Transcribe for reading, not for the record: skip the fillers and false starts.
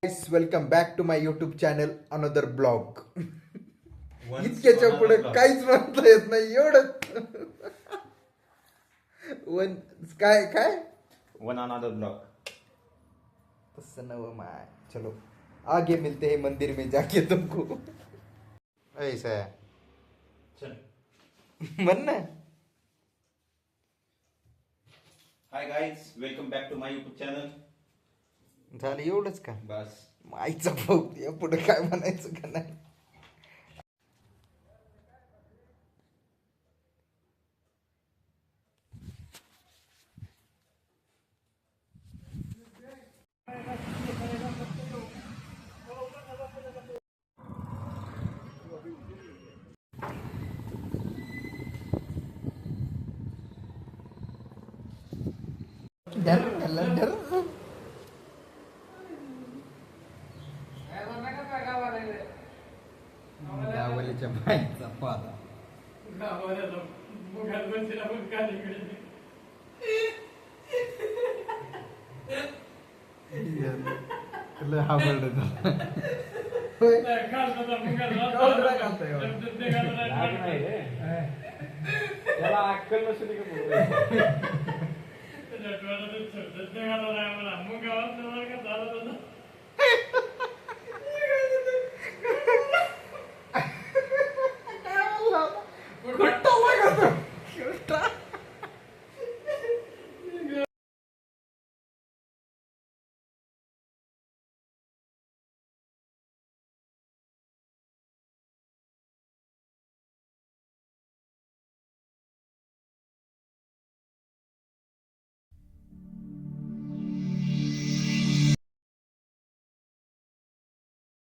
Guys welcome back to my YouTube channel another blog. इतक्याच्या पुढे काहीच म्हणता येत नाही एवढं. वन काय काय वन अनदर ब्लॉग. तसं नव माय. चलो आगे मिलते हैं मंदिर में जाके तुमको. ऐसा चल. म्हण ना. Hi guys, welcome back to my YouTube channel. झालं एवढंच का? बस. आईचा भाऊ या पुढे काय म्हणायचं का नाही. कॅलेंडर गावलीच्या बाईचा पादा. त्याला अक्कल नसते का